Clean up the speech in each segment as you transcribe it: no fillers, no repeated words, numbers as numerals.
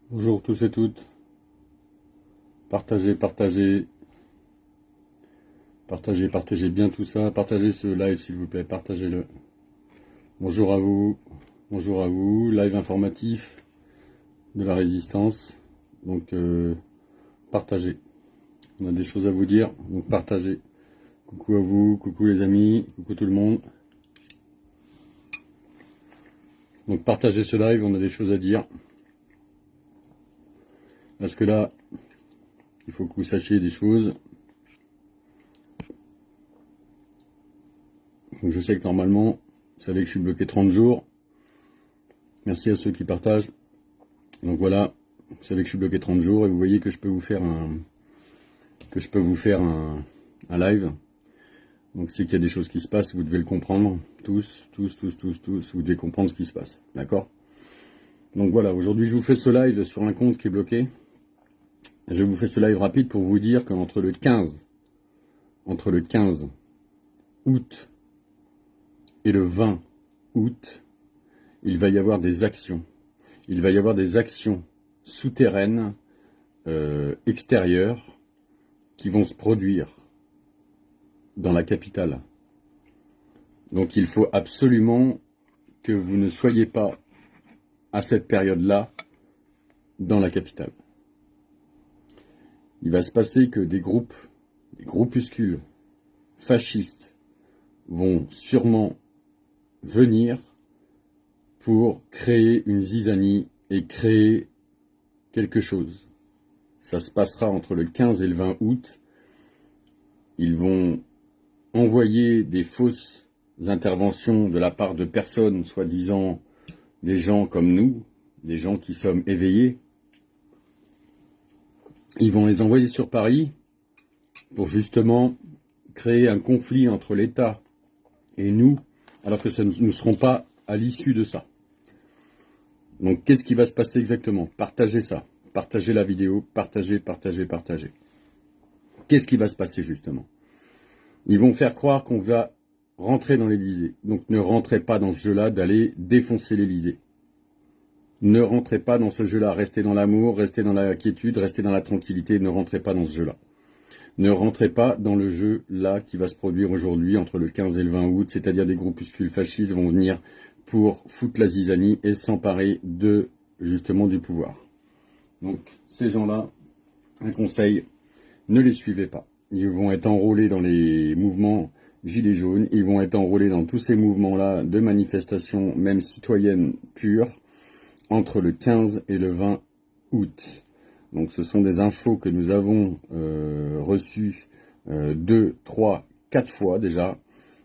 Bonjour tous et toutes. Partagez, partagez, partagez, partagez bien tout ça. Partagez ce live s'il vous plaît, partagez-le. Bonjour à vous, bonjour à vous. Live informatif de la résistance. Donc partagez. On a des choses à vous dire, donc partagez. Coucou à vous, coucou les amis, coucou tout le monde. Donc partagez ce live, on a des choses à dire. Parce que là, il faut que vous sachiez des choses. Donc je sais que normalement, vous savez que je suis bloqué 30 jours. Merci à ceux qui partagent. Donc voilà, vous savez que je suis bloqué 30 jours et vous voyez que je peux vous faire un live. Donc c'est qu'il y a des choses qui se passent, vous devez le comprendre. Tous, vous devez comprendre ce qui se passe. D'accord? Donc voilà, aujourd'hui je vous fais ce live sur un compte qui est bloqué. Je vous fais ce live rapide pour vous dire qu'entre le 15 août et le 20 août, il va y avoir des actions. Il va y avoir des actions souterraines, extérieures, qui vont se produire dans la capitale. Donc il faut absolument que vous ne soyez pas à cette période-là dans la capitale. Il va se passer que des groupuscules fascistes vont sûrement venir pour créer une zizanie et créer quelque chose. Ça se passera entre le 15 et le 20 août. Ils vont envoyer des fausses interventions de la part de personnes, soi-disant des gens comme nous, des gens qui sommes éveillés. Ils vont les envoyer sur Paris pour justement créer un conflit entre l'État et nous, alors que nous ne serons pas à l'issue de ça. Donc qu'est-ce qui va se passer exactement? Partagez ça, partagez la vidéo, partagez. Qu'est-ce qui va se passer justement? Ils vont faire croire qu'on va rentrer dans l'Élysée. Donc ne rentrez pas dans ce jeu-là d'aller défoncer l'Élysée. Ne rentrez pas dans ce jeu-là, restez dans l'amour, restez dans la quiétude, restez dans la tranquillité, ne rentrez pas dans ce jeu-là. Ne rentrez pas dans le jeu là qui va se produire aujourd'hui entre le 15 et le 20 août, c'est-à-dire des groupuscules fascistes vont venir pour foutre la zizanie et s'emparer justement du pouvoir. Donc ces gens-là, un conseil, ne les suivez pas. Ils vont être enrôlés dans les mouvements gilets jaunes, ils vont être enrôlés dans tous ces mouvements-là de manifestations, même citoyennes pures, entre le 15 et le 20 août. Donc ce sont des infos que nous avons reçues 2, 3, 4 fois déjà.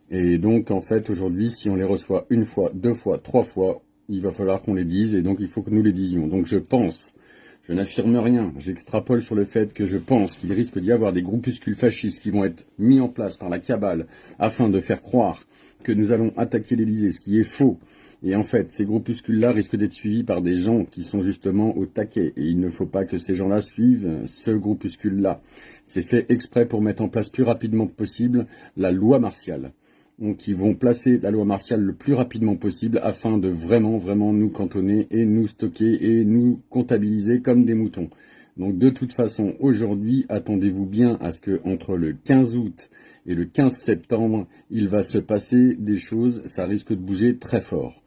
Et donc en fait aujourd'hui, si on les reçoit une fois, 2 fois, 3 fois, il va falloir qu'on les dise et donc il faut que nous les disions. Donc je pense, je n'affirme rien, j'extrapole sur le fait que je pense qu'il risque d'y avoir des groupuscules fascistes qui vont être mis en place par la cabale afin de faire croire que nous allons attaquer l'Élysée, ce qui est faux. Et en fait, ces groupuscules-là risquent d'être suivis par des gens qui sont justement au taquet. Et il ne faut pas que ces gens-là suivent ce groupuscule-là. C'est fait exprès pour mettre en place plus rapidement possible la loi martiale. Donc ils vont placer la loi martiale le plus rapidement possible afin de vraiment nous cantonner et nous stocker et nous comptabiliser comme des moutons. Donc de toute façon, aujourd'hui, attendez-vous bien à ce que entre le 15 août et le 15 septembre, il va se passer des choses, ça risque de bouger très fort.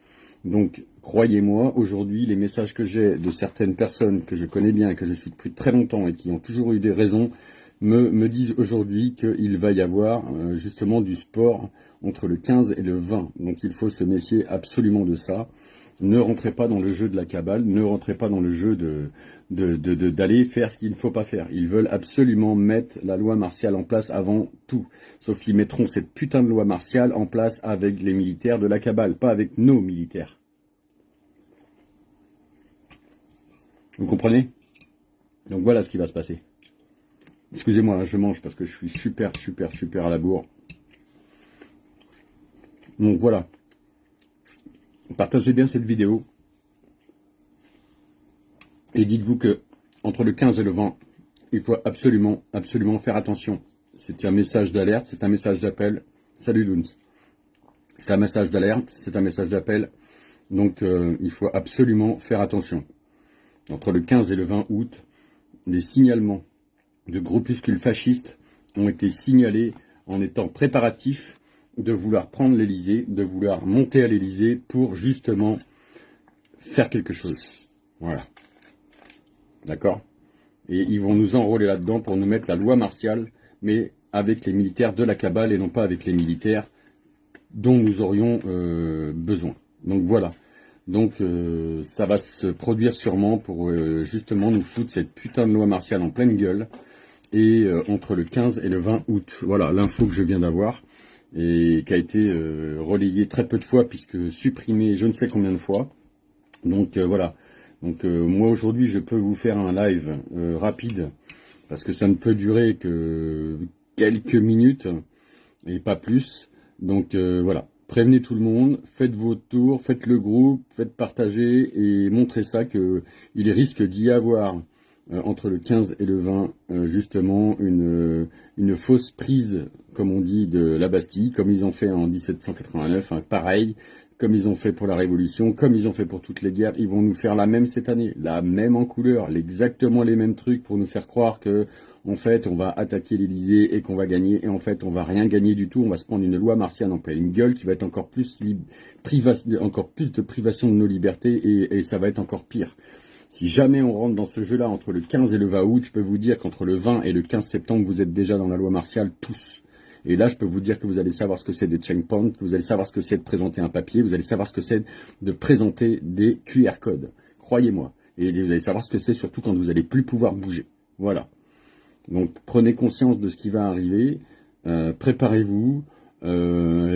Donc croyez-moi, aujourd'hui, les messages que j'ai de certaines personnes que je connais bien, que je suis depuis très longtemps et qui ont toujours eu des raisons, me disent aujourd'hui qu'il va y avoir justement du sport entre le 15 et le 20. Donc il faut se méfier absolument de ça. Ne rentrez pas dans le jeu de la cabale, ne rentrez pas dans le jeu d'aller faire ce qu'il ne faut pas faire. Ils veulent absolument mettre la loi martiale en place avant tout. Sauf qu'ils mettront cette putain de loi martiale en place avec les militaires de la cabale, pas avec nos militaires. Vous comprenez? Donc voilà ce qui va se passer. Excusez-moi, je mange parce que je suis super à la bourre. Donc voilà. Partagez bien cette vidéo. Et dites-vous que entre le 15 et le 20, il faut absolument faire attention. C'est un message d'alerte, c'est un message d'appel. Salut Loons. C'est un message d'alerte, c'est un message d'appel. Donc il faut absolument faire attention. entre le 15 et le 20 août, des signalements de groupuscules fascistes ont été signalés en étant préparatifs de vouloir prendre l'Élysée, de vouloir monter à l'Élysée pour justement faire quelque chose. Voilà. D'accord? Et ils vont nous enrôler là-dedans pour nous mettre la loi martiale, mais avec les militaires de la cabale et non pas avec les militaires dont nous aurions besoin. Donc voilà. Donc ça va se produire sûrement pour justement nous foutre cette putain de loi martiale en pleine gueule. Et entre le 15 et le 20 août. Voilà l'info que je viens d'avoir et qui a été relayée très peu de fois puisque supprimée je ne sais combien de fois. Donc voilà. Donc moi aujourd'hui je peux vous faire un live rapide parce que ça ne peut durer que quelques minutes et pas plus. Donc voilà. Prévenez tout le monde, faites votre tour, faites le groupe, faites partager et montrez ça qu'il risque d'y avoir entre le 15 et le 20, justement, une fausse prise, comme on dit, de la Bastille, comme ils ont fait en 1789, hein, pareil, comme ils ont fait pour la Révolution, comme ils ont fait pour toutes les guerres, ils vont nous faire la même cette année, la même en couleur, exactement les mêmes trucs pour nous faire croire que, en fait, on va attaquer l'Élysée et qu'on va gagner, et en fait, on va rien gagner du tout, on va se prendre une loi martiale en pleine gueule qui va être encore plus encore plus de privation de nos libertés et ça va être encore pire. Si jamais on rentre dans ce jeu-là entre le 15 et le 20 août, je peux vous dire qu'entre le 20 et le 15 septembre, vous êtes déjà dans la loi martiale tous. Et là, je peux vous dire que vous allez savoir ce que c'est des checkpoints, que vous allez savoir ce que c'est de présenter un papier, vous allez savoir ce que c'est de présenter des QR codes. Croyez-moi. Et vous allez savoir ce que c'est surtout quand vous n'allez plus pouvoir bouger. Voilà. Donc, prenez conscience de ce qui va arriver. Préparez-vous.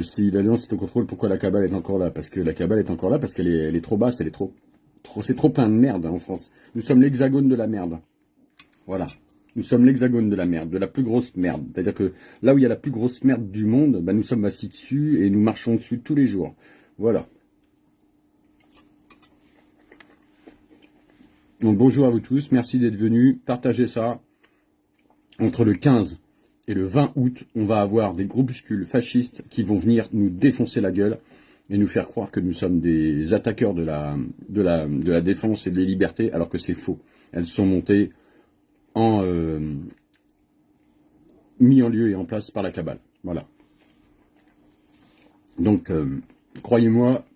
Si l'Alliance est au contrôle, pourquoi la cabale est encore là? Parce que la cabale est encore là, parce qu'elle est trop basse, elle est trop... C'est trop plein de merde en France. Nous sommes l'hexagone de la merde. Voilà. Nous sommes l'hexagone de la merde, de la plus grosse merde. C'est-à-dire que là où il y a la plus grosse merde du monde, bah, nous sommes assis dessus et nous marchons dessus tous les jours. Voilà. Donc bonjour à vous tous, merci d'être venus. Partagez ça. Entre le 15 et le 20 août, on va avoir des groupuscules fascistes qui vont venir nous défoncer la gueule et nous faire croire que nous sommes des attaqueurs de la défense et des libertés, alors que c'est faux. Elles sont montées mis en lieu et en place par la cabale. Voilà. Donc, croyez-moi,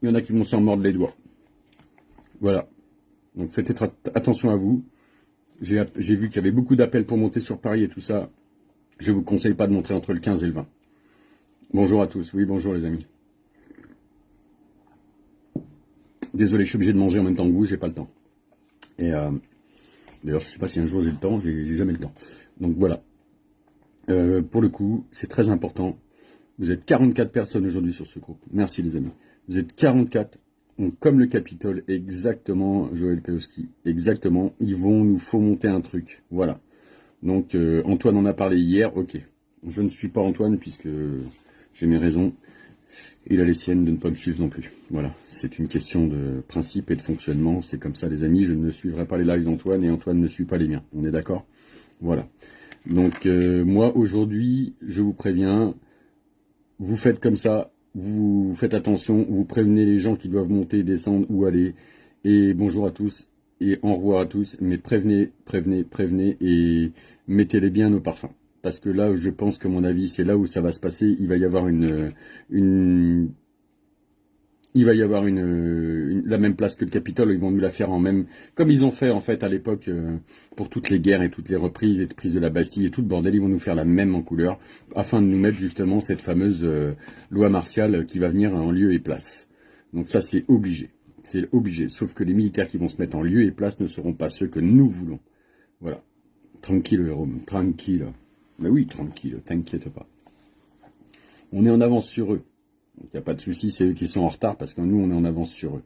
il y en a qui vont s'en mordre les doigts. Voilà. Donc faites attention à vous. J'ai vu qu'il y avait beaucoup d'appels pour monter sur Paris et tout ça. Je ne vous conseille pas de monter entre le 15 et le 20. Bonjour à tous. Oui, bonjour les amis. Désolé, je suis obligé de manger en même temps que vous, j'ai pas le temps. Et d'ailleurs, je ne sais pas si un jour j'ai le temps, j'ai jamais le temps. Donc voilà. Pour le coup, c'est très important. Vous êtes 44 personnes aujourd'hui sur ce groupe. Merci les amis. Vous êtes 44. Donc, comme le Capitole, exactement, Joël Peoski, exactement, ils vont nous fomenter un truc. Voilà. Donc Antoine en a parlé hier, ok. Je ne suis pas Antoine puisque j'ai mes raisons. Il a les siennes de ne pas me suivre non plus. Voilà, c'est une question de principe et de fonctionnement. C'est comme ça les amis, je ne suivrai pas les lives d'Antoine et Antoine ne suit pas les miens. On est d'accord? Voilà. Donc moi aujourd'hui, je vous préviens, vous faites comme ça, vous faites attention, vous prévenez les gens qui doivent monter, descendre ou aller. Et bonjour à tous et au revoir à tous. Mais prévenez et mettez-les bien nos parfums. Parce que là, je pense que mon avis, c'est là où ça va se passer. Il va y avoir la même place que le Capitole. Ils vont nous la faire en même, comme ils ont fait en fait à l'époque pour toutes les guerres et toutes les reprises et prises de la Bastille et tout le bordel. Ils vont nous faire la même en couleur afin de nous mettre justement cette fameuse loi martiale qui va venir en lieu et place. Donc ça, c'est obligé. C'est obligé. Sauf que les militaires qui vont se mettre en lieu et place ne seront pas ceux que nous voulons. Voilà. Tranquille, Jérôme. Tranquille. Mais oui, tranquille, t'inquiète pas. On est en avance sur eux. Donc il n'y a pas de souci, c'est eux qui sont en retard parce que nous, on est en avance sur eux.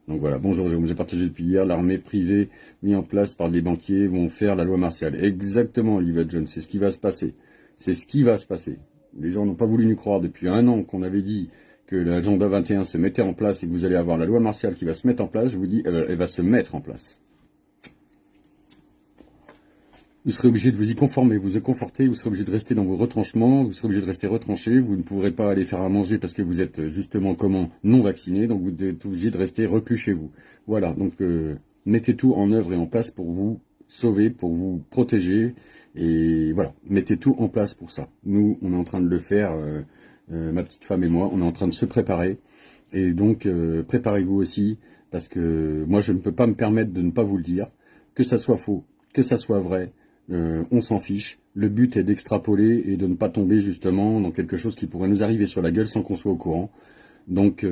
Donc voilà, bonjour Jérôme, j'ai partagé depuis hier, l'armée privée mise en place par des banquiers vont faire la loi martiale. Exactement, Olivier John, c'est ce qui va se passer. C'est ce qui va se passer. Les gens n'ont pas voulu nous croire depuis un an qu'on avait dit que l'agenda 21 se mettait en place et que vous allez avoir la loi martiale qui va se mettre en place. Je vous dis, elle va se mettre en place. Vous serez obligé de vous y conformer, vous conforter, vous serez obligé de rester dans vos retranchements, vous serez obligé de rester retranché, vous ne pourrez pas aller faire à manger parce que vous êtes justement non vacciné, donc vous êtes obligé de rester reclus chez vous. Voilà, donc Mettez tout en œuvre et en place pour vous sauver, pour vous protéger. Et voilà, mettez tout en place pour ça. Nous, on est en train de le faire, ma petite femme et moi, on est en train de se préparer. Et donc, préparez-vous aussi, parce que moi, je ne peux pas me permettre de ne pas vous le dire. Que ça soit faux, que ça soit vrai, on s'en fiche. Le but est d'extrapoler et de ne pas tomber justement dans quelque chose qui pourrait nous arriver sur la gueule sans qu'on soit au courant. Donc,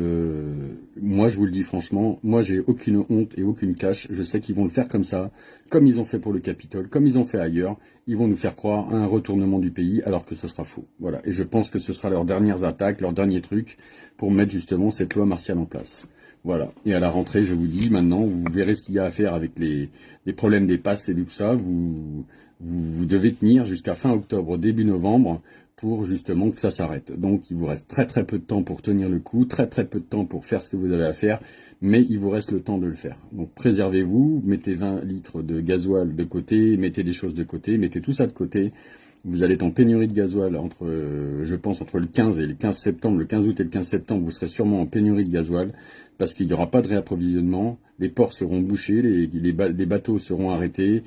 moi, je vous le dis franchement, moi, j'ai aucune honte et aucune cache. Je sais qu'ils vont le faire comme ça, comme ils ont fait pour le Capitole, comme ils ont fait ailleurs. Ils vont nous faire croire à un retournement du pays, alors que ce sera faux. Voilà. Et je pense que ce sera leurs dernières attaques, leurs derniers trucs, pour mettre justement cette loi martiale en place. Voilà. Et à la rentrée, je vous dis, maintenant, vous verrez ce qu'il y a à faire avec les problèmes des passes et tout ça. Vous devez tenir jusqu'à fin octobre, début novembre, pour justement que ça s'arrête. Donc il vous reste très très peu de temps pour tenir le coup, très très peu de temps pour faire ce que vous avez à faire, mais il vous reste le temps de le faire. Donc préservez-vous, mettez 20 litres de gasoil de côté, mettez des choses de côté, mettez tout ça de côté. Vous allez être en pénurie de gasoil entre, je pense, entre le 15 et le 15 septembre, le 15 août et le 15 septembre, vous serez sûrement en pénurie de gasoil parce qu'il n'y aura pas de réapprovisionnement, les ports seront bouchés, les bateaux seront arrêtés,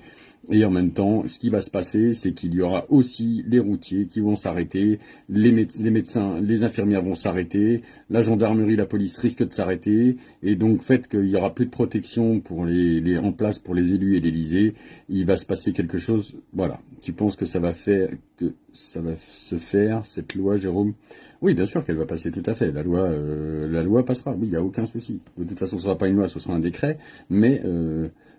et en même temps, ce qui va se passer, c'est qu'il y aura aussi les routiers qui vont s'arrêter, les médecins, les infirmières vont s'arrêter, la gendarmerie, la police risquent de s'arrêter, et donc, fait qu'il n'y aura plus de protection pour en place pour les élus et l'Élysée, il va se passer quelque chose, voilà. Tu penses que ça va se faire, cette loi, Jérôme? Oui, bien sûr qu'elle va passer, tout à fait. La loi passera, oui, il n'y a aucun souci. De toute façon, ce ne sera pas une loi, ce sera un décret, mais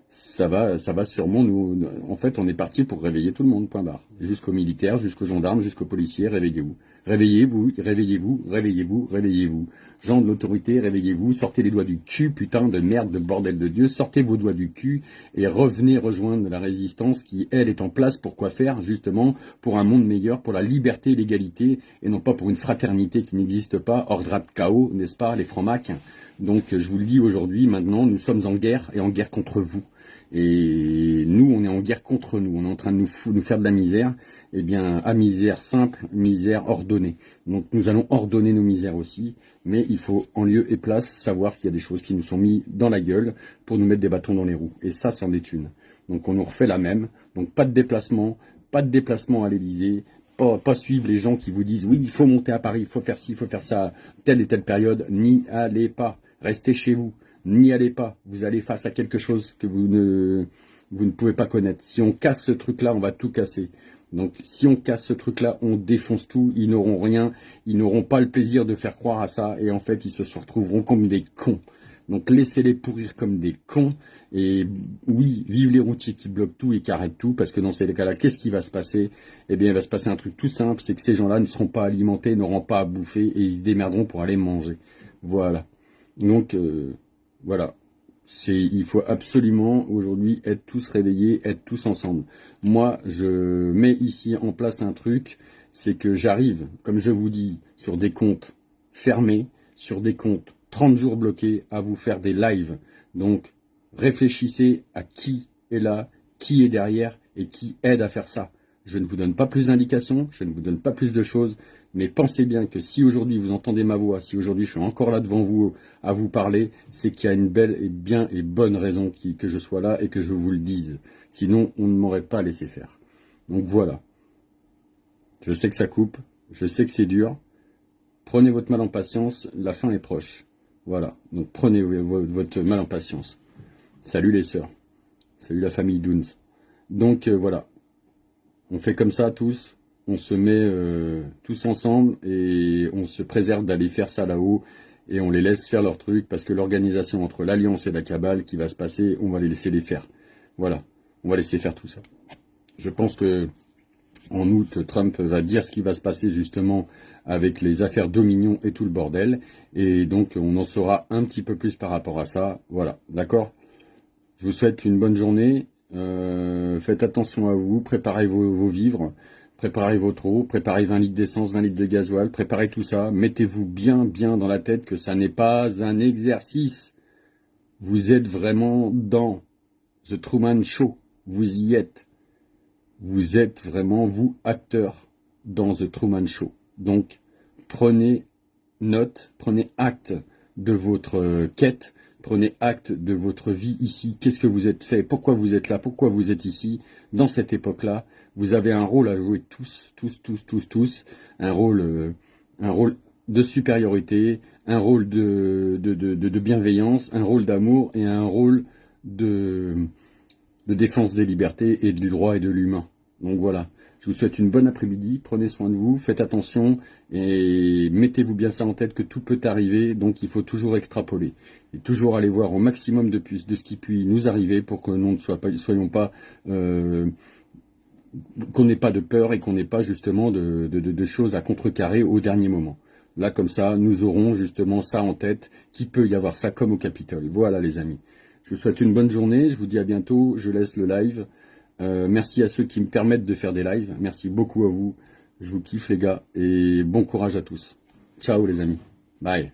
ça va sûrement nous... En fait, on est parti pour réveiller tout le monde, point barre. Jusqu'aux militaires, jusqu'aux gendarmes, jusqu'aux policiers, réveillez-vous. Réveillez-vous, réveillez-vous, réveillez-vous, réveillez-vous. Gens de l'autorité, réveillez-vous, sortez les doigts du cul, putain de merde, de bordel de Dieu, sortez vos doigts du cul et revenez rejoindre la résistance qui, elle, est en place pour quoi faire, justement, pour un monde meilleur, pour la liberté et l'égalité, et non pas pour une fraternité qui n'existe pas, hors drap de chaos, n'est-ce pas, les francs-macs. Donc, je vous le dis aujourd'hui, maintenant, nous sommes en guerre, et en guerre contre vous. Et nous, on est en guerre contre nous, on est en train de nous faire de la misère, eh bien, à misère simple, misère ordonnée. Donc nous allons ordonner nos misères aussi, mais il faut en lieu et place savoir qu'il y a des choses qui nous sont mises dans la gueule pour nous mettre des bâtons dans les roues. Et ça, c'en est une. Donc on nous refait la même. Donc pas de déplacement à l'Élysée, pas suivre les gens qui vous disent oui, il faut monter à Paris, il faut faire ci, il faut faire ça, telle et telle période. N'y allez pas, restez chez vous. N'y allez pas, vous allez face à quelque chose que vous ne pouvez pas connaître. Si on casse ce truc-là, on va tout casser. Donc si on casse ce truc-là, on défonce tout, ils n'auront rien, ils n'auront pas le plaisir de faire croire à ça, et en fait ils se retrouveront comme des cons. Donc laissez-les pourrir comme des cons, et oui, vive les routiers qui bloquent tout et qui arrêtent tout, parce que dans ces cas-là, qu'est-ce qui va se passer? Eh bien il va se passer un truc tout simple, c'est que ces gens-là ne seront pas alimentés, n'auront pas à bouffer, et ils se démerderont pour aller manger. Voilà. Donc... voilà, il faut absolument aujourd'hui être tous réveillés, être tous ensemble. Moi, je mets ici en place un truc, c'est que j'arrive, comme je vous dis, sur des comptes fermés, sur des comptes 30 jours bloqués, à vous faire des lives. Donc, réfléchissez à qui est là, qui est derrière et qui aide à faire ça. Je ne vous donne pas plus d'indications, je ne vous donne pas plus de choses, mais pensez bien que si aujourd'hui vous entendez ma voix, si aujourd'hui je suis encore là devant vous à vous parler, c'est qu'il y a une belle et bien et bonne raison que je sois là et que je vous le dise. Sinon, on ne m'aurait pas laissé faire. Donc voilà. Je sais que ça coupe, je sais que c'est dur. Prenez votre mal en patience, la fin est proche. Voilà. Donc prenez votre mal en patience. Salut les sœurs. Salut la famille Duns. Donc voilà. On fait comme ça tous. On se met tous ensemble et on se préserve d'aller faire ça là-haut et on les laisse faire leur truc parce que l'organisation entre l'Alliance et la cabale qui va se passer, on va les laisser les faire. Voilà, on va laisser faire tout ça. Je pense que en août, Trump va dire ce qui va se passer justement avec les affaires Dominion et tout le bordel et donc on en saura un petit peu plus par rapport à ça. Voilà, d'accord? Je vous souhaite une bonne journée. Faites attention à vous, préparez vos vivres. Préparez votre eau, préparez 20 litres d'essence, 20 litres de gasoil, préparez tout ça. Mettez-vous bien dans la tête que ça n'est pas un exercice. Vous êtes vraiment dans The Truman Show. Vous y êtes. Vous êtes vraiment, vous, acteur dans The Truman Show. Donc, prenez note, prenez acte de votre quête, Prenez acte de votre vie ici. Qu'est-ce que vous êtes fait? Pourquoi vous êtes là? Pourquoi vous êtes ici? Dans cette époque-là, vous avez un rôle à jouer tous. Un rôle de supériorité, un rôle de bienveillance, un rôle d'amour et un rôle de défense des libertés et du droit et de l'humain. Donc voilà, je vous souhaite une bonne après-midi, prenez soin de vous, faites attention et mettez-vous bien ça en tête que tout peut arriver, donc il faut toujours extrapoler et toujours aller voir au maximum de ce qui peut nous arriver pour que nous ne soyons pas qu'on n'ait pas de peur et qu'on n'ait pas justement de choses à contrecarrer au dernier moment. Là, comme ça, nous aurons justement ça en tête, qu'il peut y avoir ça comme au Capitole. Voilà les amis. Je vous souhaite une bonne journée, je vous dis à bientôt, je laisse le live. Merci à ceux qui me permettent de faire des lives, merci beaucoup à vous. Je vous kiffe les gars, et bon courage à tous. Ciao les amis, bye.